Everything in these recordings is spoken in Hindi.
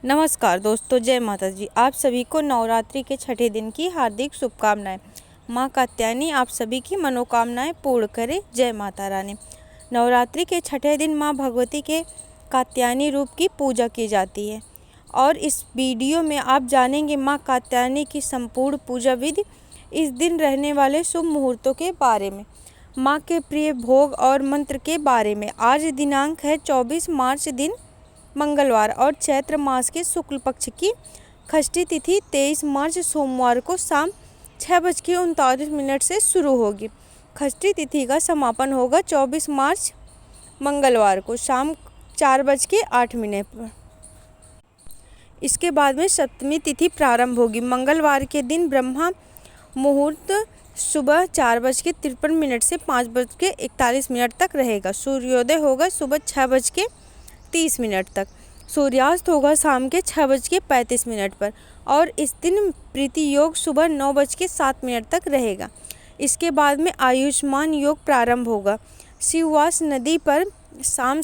नमस्कार दोस्तों, जय माता जी। आप सभी को नवरात्रि के छठे दिन की हार्दिक शुभकामनाएं। माँ कात्यायनी आप सभी की मनोकामनाएं पूर्ण करे। जय माता रानी। नवरात्रि के छठे दिन माँ भगवती के कात्यायनी रूप की पूजा की जाती है और इस वीडियो में आप जानेंगे माँ कात्यायनी की संपूर्ण पूजा विधि, इस दिन रहने वाले शुभ मुहूर्तों के बारे में, माँ के प्रिय भोग और मंत्र के बारे में। आज दिनांक है 24 मार्च दिन मंगलवार और चैत्र मास के शुक्ल पक्ष की षष्ठी तिथि 23 मार्च सोमवार को शाम 6:39 से शुरू होगी। षष्ठी तिथि का समापन होगा 24 मार्च मंगलवार को शाम 4:08 पर। इसके बाद में सप्तमी तिथि प्रारंभ होगी। मंगलवार के दिन ब्रह्मा मुहूर्त सुबह 4:53 से 5:41 तक रहेगा। सूर्योदय होगा सुबह 6:30 तक। सूर्यास्त होगा शाम के 6:35 पर और इस दिन प्रीति योग सुबह 9:07 तक रहेगा। इसके बाद में आयुष्मान योग प्रारंभ होगा। शिववास नदी पर शाम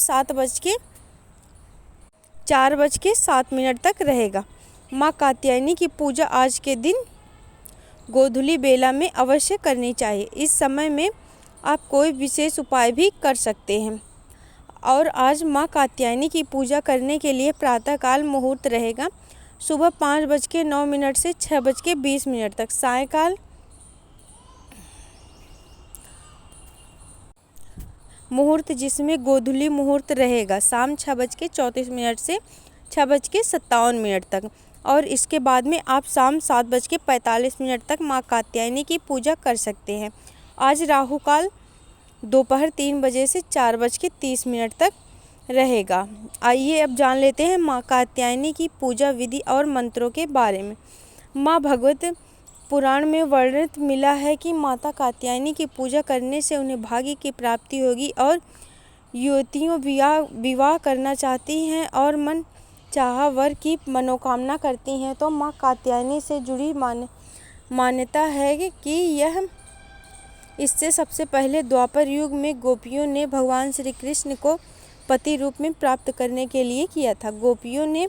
4:07 तक रहेगा। माँ कात्यायनी की पूजा आज के दिन गोधूली बेला में अवश्य करनी चाहिए। इस समय में आप कोई विशेष उपाय भी कर सकते हैं। और आज माँ कात्यायनी की पूजा करने के लिए प्रातःकाल मुहूर्त रहेगा सुबह 5:09 से 6:20 तक। सायंकाल मुहूर्त जिसमें गोधूली मुहूर्त रहेगा शाम 6:34 से 6:57 तक और इसके बाद में आप शाम 7:45 तक माँ कात्यायनी की पूजा कर सकते हैं। आज राहु काल दोपहर 3 बजे से 4:30 तक रहेगा। आइए अब जान लेते हैं माँ कात्यायनी की पूजा विधि और मंत्रों के बारे में। माँ भगवत पुराण में वर्णित मिला है कि माता कात्यायनी की पूजा करने से उन्हें भाग्य की प्राप्ति होगी और युवतियों विवाह करना चाहती हैं और मन चाहा वर की मनोकामना करती हैं तो माँ कात्यायनी से जुड़ी मान्यता है कि यह इससे सबसे पहले द्वापर युग में गोपियों ने भगवान श्री कृष्ण को पति रूप में प्राप्त करने के लिए किया था। गोपियों ने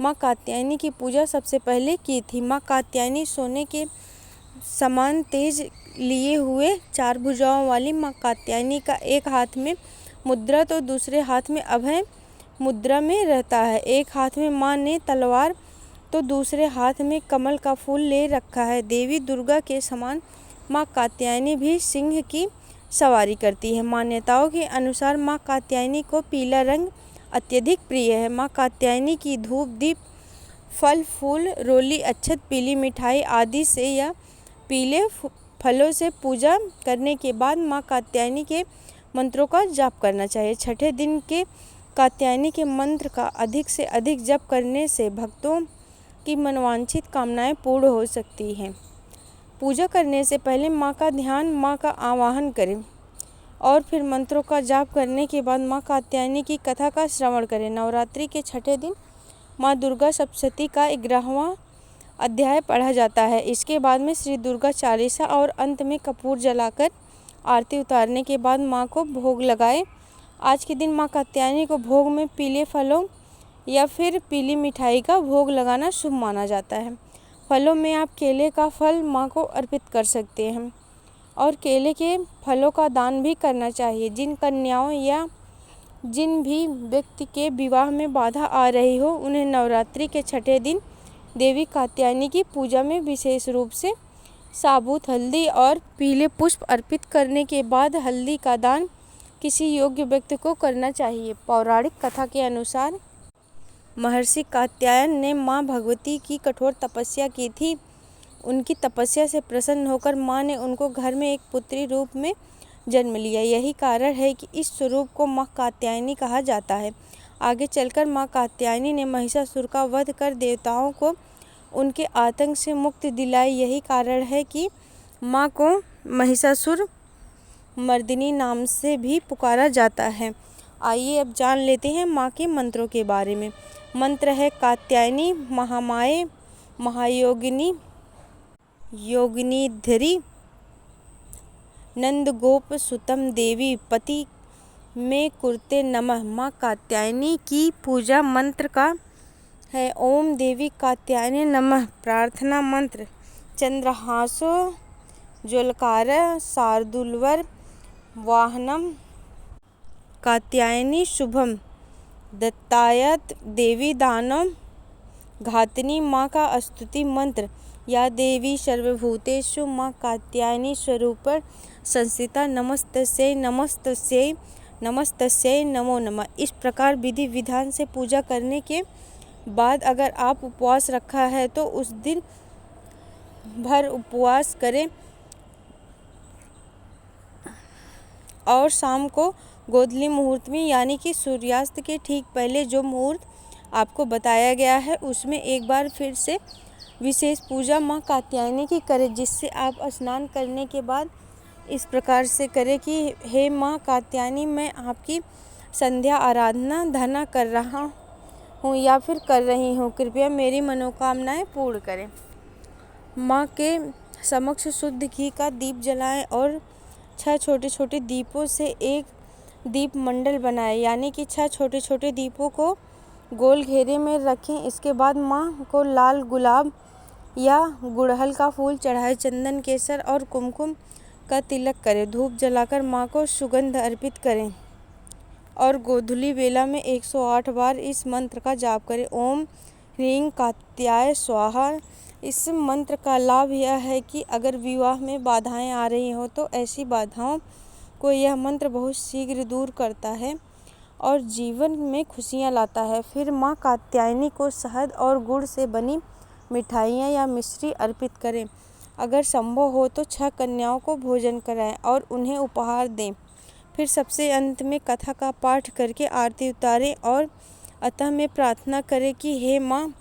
माँ कात्यायनी की पूजा सबसे पहले की थी। माँ कात्यायनी सोने के समान तेज लिए हुए 4 भुजाओं वाली माँ कात्यायनी का एक हाथ में मुद्रा तो दूसरे हाथ में अभय मुद्रा में रहता है। एक हाथ में माँ ने तलवार तो दूसरे हाथ में कमल का फूल ले रखा है। देवी दुर्गा के समान माँ कात्यायनी भी सिंह की सवारी करती है। मान्यताओं के अनुसार माँ कात्यायनी को पीला रंग अत्यधिक प्रिय है। माँ कात्यायनी की धूप दीप फल फूल रोली अक्षत पीली मिठाई आदि से या पीले फलों से पूजा करने के बाद माँ कात्यायनी के मंत्रों का जाप करना चाहिए। छठे दिन के कात्यायनी के मंत्र का अधिक से अधिक जप करने से भक्तों की मनवांछित कामनाएं पूर्ण हो सकती हैं। पूजा करने से पहले माँ का ध्यान, माँ का आवाहन करें और फिर मंत्रों का जाप करने के बाद माँ कात्यायनी की कथा का श्रवण करें। नवरात्रि के छठे दिन माँ दुर्गा सप्तशती का 11वां अध्याय पढ़ा जाता है। इसके बाद में श्री दुर्गा चालीसा और अंत में कपूर जलाकर आरती उतारने के बाद माँ को भोग लगाए। आज के दिन माँ कात्यायनी को भोग में पीले फलों या फिर पीली मिठाई का भोग लगाना शुभ माना जाता है। फलों में आप केले का फल माँ को अर्पित कर सकते हैं और केले के फलों का दान भी करना चाहिए। जिन कन्याओं या जिन भी व्यक्ति के विवाह में बाधा आ रही हो उन्हें नवरात्रि के छठे दिन देवी कात्यायनी की पूजा में विशेष रूप से साबुत हल्दी और पीले पुष्प अर्पित करने के बाद हल्दी का दान किसी योग्य व्यक्ति को करना चाहिए। पौराणिक कथा के अनुसार महर्षि कात्यायन ने माँ भगवती की कठोर तपस्या की थी। उनकी तपस्या से प्रसन्न होकर माँ ने उनको घर में एक पुत्री रूप में जन्म लिया। यही कारण है कि इस स्वरूप को माँ कात्यायनी कहा जाता है। आगे चलकर माँ कात्यायनी ने महिषासुर का वध कर देवताओं को उनके आतंक से मुक्ति दिलाई। यही कारण है कि माँ को महिषासुर मर्दिनी नाम से भी पुकारा जाता है। आइए अब जान लेते हैं माँ के मंत्रों के बारे में। मंत्र है कात्यायनी महामाये महायोगिनी योगिनीधरी नंद गोप सुतम देवी पति में कुरते नमः। माँ कात्यायनी की पूजा मंत्र का है ओम देवी कात्यायनी नमः। प्रार्थना मंत्र चंद्रहासो ज्वलकार शार्दूलवर वाहनम कात्यायनी शुभम दत्तायत देवी दानव घातनी। माँ का स्तुति मंत्र या देवी सर्वभूतेषु माँ कात्यायनी स्वरूप संस्थिता नमस्तस्यै नमस्तस्यै नमस्तस्यै नमो नमः। इस प्रकार विधि विधान से पूजा करने के बाद अगर आप उपवास रखा है तो उस दिन भर उपवास करें और शाम को गोधूली मुहूर्त में यानी कि सूर्यास्त के ठीक पहले जो मुहूर्त आपको बताया गया है उसमें एक बार फिर से विशेष पूजा माँ कात्यायनी की करें, जिससे आप स्नान करने के बाद इस प्रकार से करें कि हे माँ कात्यायनी, मैं आपकी संध्या आराधना धना कर रहा हूँ या फिर कर रही हूँ, कृपया मेरी मनोकामनाएं पूर्ण करें। माँ के समक्ष शुद्ध घी का दीप जलाएं और 6 छोटे छोटे दीपों से एक दीप मंडल बनाएं, यानी कि 6 छोटे छोटे दीपों को गोल घेरे में रखें। इसके बाद माँ को लाल गुलाब या गुड़हल का फूल चढ़ाएं, चंदन केसर और कुमकुम का तिलक करें, धूप जलाकर माँ को सुगंध अर्पित करें और गोधूली बेला में 108 बार इस मंत्र का जाप करें। ओम ह्रीं कात्याय स्वाहा। इस मंत्र का लाभ यह है कि अगर विवाह में बाधाएं आ रही हो तो ऐसी बाधाओं को यह मंत्र बहुत शीघ्र दूर करता है और जीवन में खुशियां लाता है। फिर माँ कात्यायनी को शहद और गुड़ से बनी मिठाइयाँ या मिश्री अर्पित करें। अगर संभव हो तो 6 कन्याओं को भोजन कराएं और उन्हें उपहार दें। फिर सबसे अंत में कथा का पाठ करके आरती उतारें और अतः में प्रार्थना करें कि हे माँ,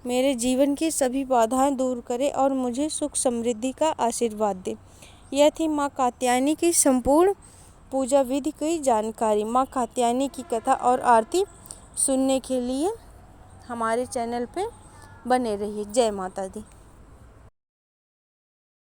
मेरे जीवन की सभी बाधाएं दूर करें और मुझे सुख समृद्धि का आशीर्वाद दें। यह थी माँ कात्यायनी की संपूर्ण पूजा विधि की जानकारी। माँ कात्यायनी की कथा और आरती सुनने के लिए हमारे चैनल पे बने रहिए। जय माता दी।